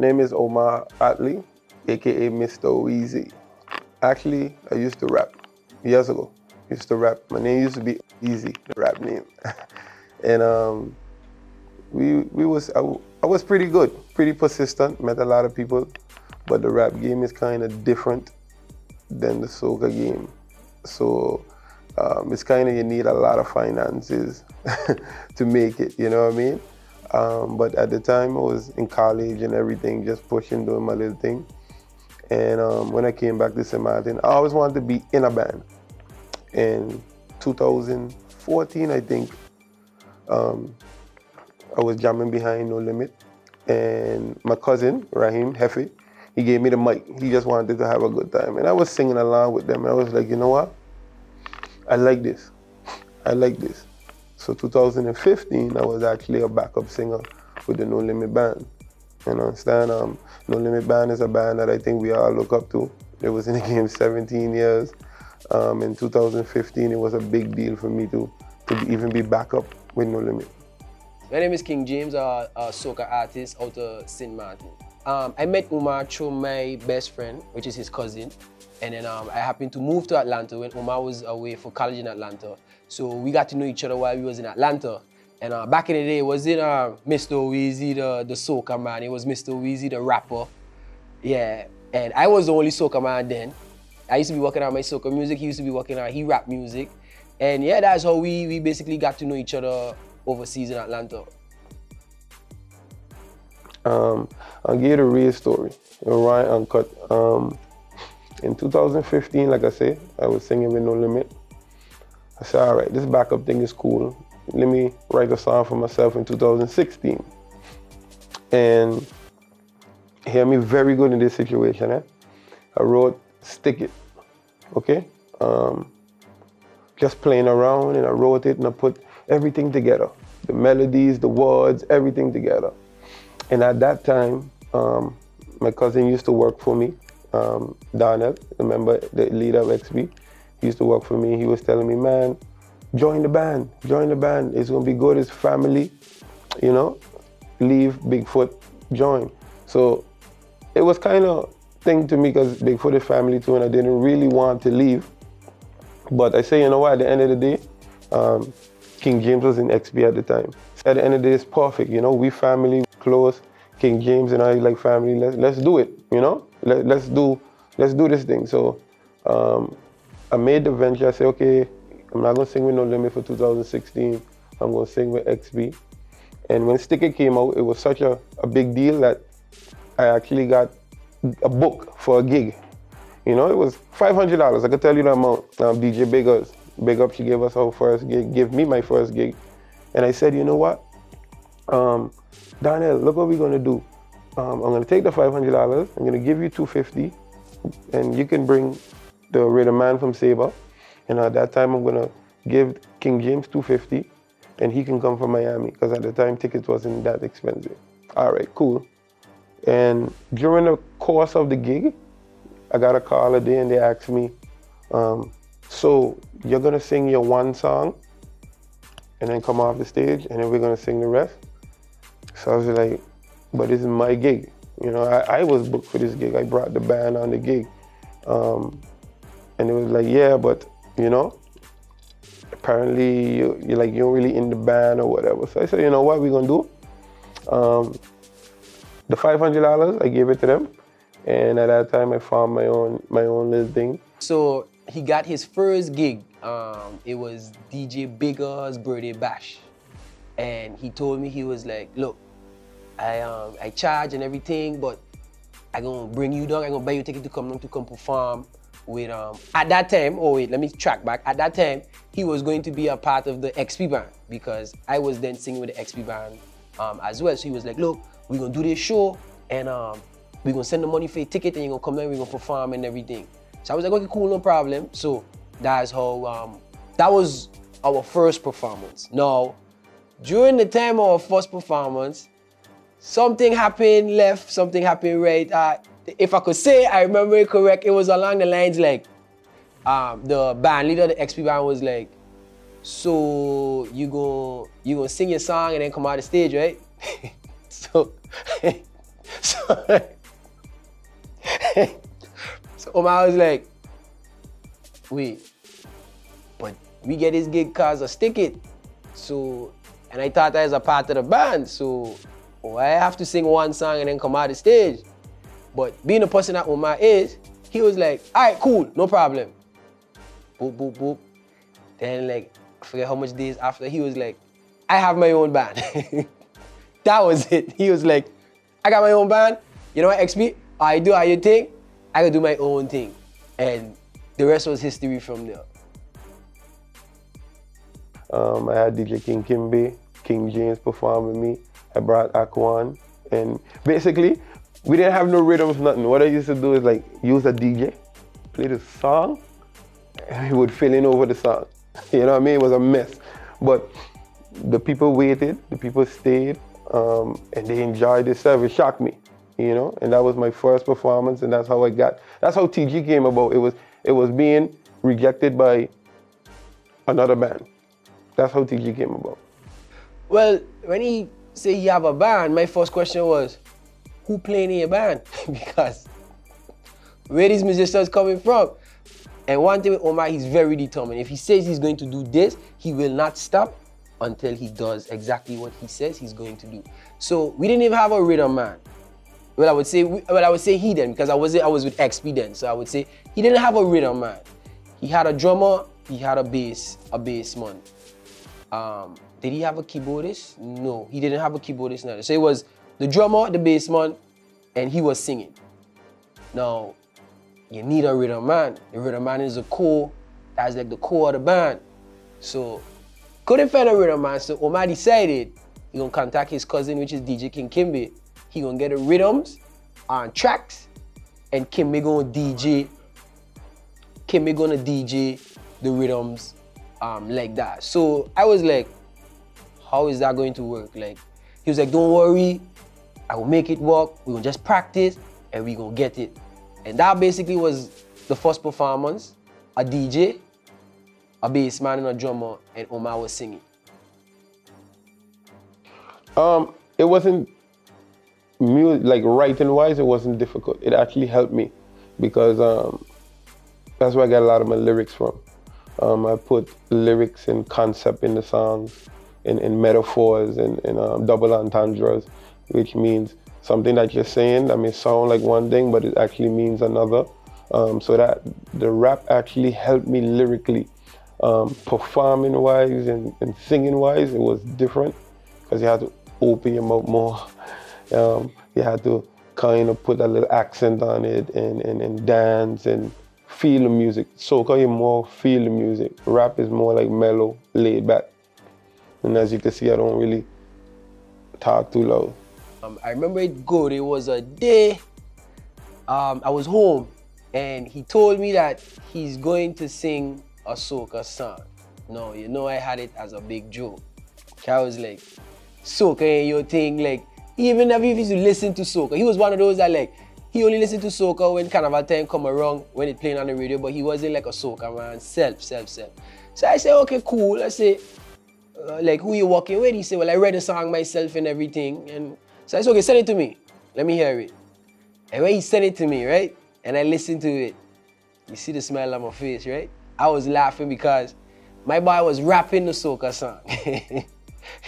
name is Omar Atley, aka Mr. O-Ezy. Actually, I used to rap years ago. Used to rap. My name used to be O-Ezy, the rap name. And I was pretty good, pretty persistent, met a lot of people, but the rap game is kind of different than the soca game. So it's kind of, you need a lot of finances to make it, you know what I mean? But at the time I was in college and everything, just pushing, doing my little thing. And when I came back to St. Martin, I always wanted to be in a band. In 2014, I think, I was jamming behind No Limit, and my cousin, Rahim Hefe, he gave me the mic. He just wanted to have a good time. And I was singing along with them, and I was like, you know what? I like this. I like this. So 2015, I was actually a backup singer with the No Limit Band. You understand? No Limit Band is a band that I think we all look up to. It was in the game 17 years. In 2015, it was a big deal for me to even be backup with No Limit. My name is King James, a soca artist out of St. Martin. I met Umar through my best friend, which is his cousin. And then I happened to move to Atlanta when Umar was away for college in Atlanta. So we got to know each other while we was in Atlanta. And back in the day, it wasn't Mr. O-Ezy, the soca man. It was Mr. O-Ezy, the rapper. Yeah, and I was the only soca man then. I used to be working on my soca music. He used to be working on his rap music. And yeah, that's how we basically got to know each other overseas in Atlanta. I'll give you the real story. Right, Uncut. In 2015, like I say, I was singing with No Limit. I said, all right, this backup thing is cool. Let me write a song for myself in 2016. And hear me very good in this situation. I wrote Stick It, okay? Just playing around, and I wrote it and I put everything together. The melodies, the words, everything together. And at that time, my cousin used to work for me, Darnell, remember the leader of XB? He used to work for me. He was telling me, man, join the band, join the band. It's gonna be good, it's family, you know? Leave Bigfoot, join. So it was kind of thing to me because Bigfoot is family too, and I didn't really want to leave. But I say, you know what, at the end of the day, King James was in XB at the time. At the end of the day, it's perfect, you know? We family, close. King James and I like family. Let's do it, you know? Let's do this thing. So I made the venture. I said, okay, I'm not gonna sing with No Limit for 2016. I'm gonna sing with XB. And when Stick It came out, it was such a big deal that I actually got a book for a gig. You know, it was $500. I could tell you the amount. DJ Big Up, she gave us our first gig, gave me my first gig. And I said, you know what? Daniel, look what we're gonna do. I'm gonna take the $500, I'm gonna give you $250, and you can bring the rhythm man from Sabre. And at that time, I'm gonna give King James $250, and he can come from Miami, because at the time, tickets wasn't that expensive. All right, cool. And during the course of the gig, I got a call a day, and they asked me, so you're gonna sing your one song, and then come off the stage, and then we're gonna sing the rest? So I was like, but this is my gig. You know, I was booked for this gig. I brought the band on the gig. And it was like, yeah, but, you know, apparently you're you're really in the band or whatever. So I said, you know what we're gonna do? The $500, I gave it to them. And at that time, I found my own little thing. So he got his first gig. It was DJ Bigger's birthday bash. And he told me, he was like, look, I charge and everything, but I'm gonna bring you down, I'm gonna buy you a ticket to come perform with, at that time, oh wait, let me track back. At that time, he was going to be a part of the XP band because I was then singing with the XP band as well. So he was like, look, we're gonna do this show and we're gonna send the money for your ticket and you're gonna come down, we're gonna perform and everything. So I was like, okay, cool, no problem. So that's how, that was our first performance. Now, during the time of our first performance, something happened left, something happened right. If I could say, I remember it correct, it was along the lines like, the band leader, the XP band was like, so you gonna sing your song and then come out the stage, right? So So, so Omar was like, wait, but we get this gig cause I stick it. So, and I thought I was a part of the band, so I have to sing one song and then come out the stage. But being the person that Omar is, he was like, all right, cool, no problem. Boop, boop, boop. Then like, I forget how much days after, he was like, I have my own band. That was it. He was like, I got my own band. You know what, XP? I do how you think, I can do my own thing. And the rest was history from there. I had DJ King Kimbe, King James perform with me. I brought Aquan. And basically, we didn't have no rhythms, nothing. What I used to do is like use a DJ, play the song, and he would fill in over the song. You know what I mean? It was a mess. But the people waited, the people stayed, and they enjoyed the service. It shocked me, you know? And that was my first performance, and that's how that's how TG came about. It was being rejected by another band. That's how TG came about. Well, when he said he have a band, my first question was, who playing in your band? Because where these musicians coming from? And one thing with Omar, he's very determined. If he says he's going to do this, he will not stop until he does exactly what he says he's going to do. So we didn't even have a rhythm man. Well, I would say he then, because I was with XP then. So I would say he didn't have a rhythm man. He had a drummer, he had a bassman. Did he have a keyboardist? No, he didn't have a keyboardist neither. So it was the drummer, the bassman, and he was singing. Now, you need a rhythm man. The rhythm man is a core, that's like the core of the band. So, couldn't find a rhythm man, so Omar decided he gonna contact his cousin, which is DJ King Kimbe. He gonna get the rhythms on tracks, and Kimbe gonna DJ the rhythms like that. So I was like, how is that going to work? Like, he was like, don't worry, I will make it work. We gonna just practice and we gonna get it. And that basically was the first performance. A DJ, a bass man and a drummer, and Omar was singing. It wasn't music, like writing wise, it wasn't difficult. It actually helped me because that's where I got a lot of my lyrics from. I put lyrics and concept in the songs, in metaphors and double entendres, which means something that you're saying that may sound like one thing, but it actually means another. So that the rap actually helped me lyrically. Performing wise and singing wise, it was different because you had to open your mouth more. You had to kind of put a little accent on it and dance and feel the music. Soca, you more feel the music. Rap is more like mellow, laid back. And as you can see, I don't really talk too loud. I remember it good. It was a day I was home and he told me that he's going to sing a soca song. No, you know I had it as a big joke. I was like, soca ain't your thing. Like, he even never used to listen to soca. He was one of those that like, he only listened to soca when Carnival time come around, when it playing on the radio, but he wasn't like a soca man, self. So I said, okay, cool. I said, like, who you working with? He said, well, I read the song myself and everything. And so I said, okay, send it to me. Let me hear it. And when he sent it to me, right, and I listened to it, you see the smile on my face, right? I was laughing because my boy was rapping the soca song.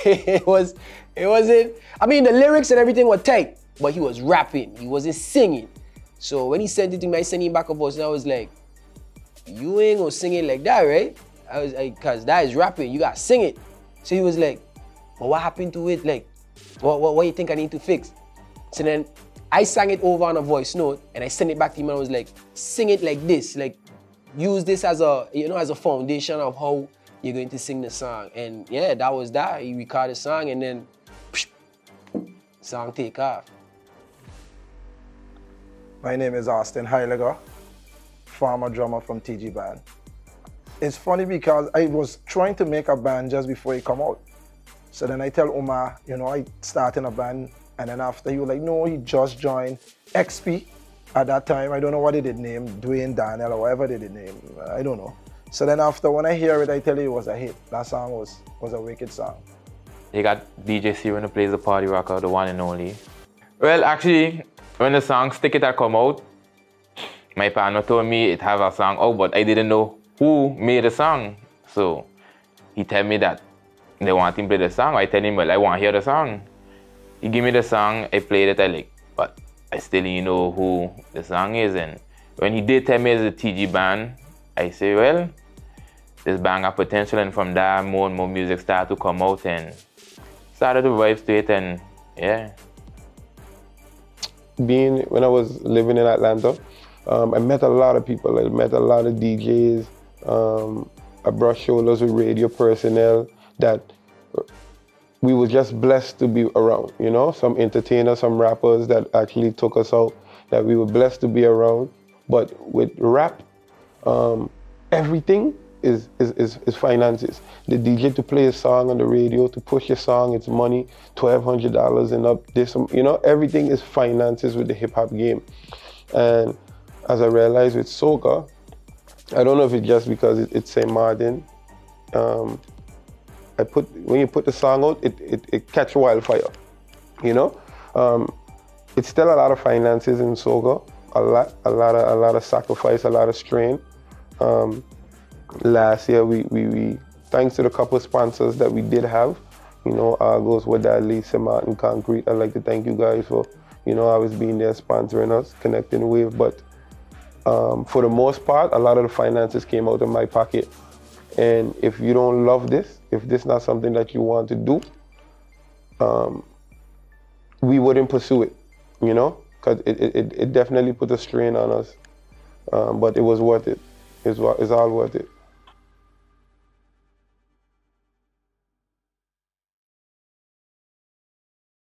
It wasn't, I mean, the lyrics and everything were tight, but he was rapping, he wasn't singing. So when he sent it to me, I sent him back a voice and I was like, you ain't gonna sing it like that, right? I was like, cause that is rapping, you gotta sing it. So he was like, well, what happened to it? Like, what you think I need to fix? So then I sang it over on a voice note and I sent it back to him and I was like, sing it like this, like use this as a, you know, as a foundation of how you're going to sing the song. And yeah, that was that. He recorded the song and then song take off. My name is Austin Heiliger, former drummer from TG Band. It's funny because I was trying to make a band just before he come out. So then I tell Omar, you know, I started a band, and then after he was like, no, he just joined XP at that time. I don't know what they did name, Dwayne, Daniel, or whatever they did name, I don't know. So then after, when I hear it, I tell you it was a hit. That song was a wicked song. They got DJ Searon who plays the party rocker, the one and only. Well, actually, when the song Stick It had come out, my partner told me it have a song out, but I didn't know who made the song. So he tell me that they want him to play the song. I tell him, well, I want to hear the song. He give me the song, I played it, I like, but I still didn't know who the song is. And when he did tell me it's a TG band, I say, well, this band got potential, and from there, more and more music started to come out and started to vibe to it, and yeah. When I was living in Atlanta, I met a lot of people. I met a lot of DJs. I brushed shoulders with radio personnel that we were just blessed to be around, you know? Some entertainers, some rappers that actually took us out, that we were blessed to be around. But with rap, everything is finances. The DJ to play a song on the radio, to push your song, it's money, $1,200 and up. This, you know, everything is finances with the hip hop game. And as I realized with soca, I don't know if it's just because it's St. Martin. When you put the song out, it catch wildfire, you know. It's still a lot of finances in soca, a lot of sacrifice, a lot of strain. Last year, we thanks to the couple of sponsors that we did have, you know, Argos, Wadali, St. Martin Concrete. I'd like to thank you guys for, you know, always being there, sponsoring us, connecting with. But for the most part, a lot of the finances came out of my pocket. And if you don't love this, if this is not something that you want to do, we wouldn't pursue it, you know, because it definitely put a strain on us. But it was worth it. It's all worth it.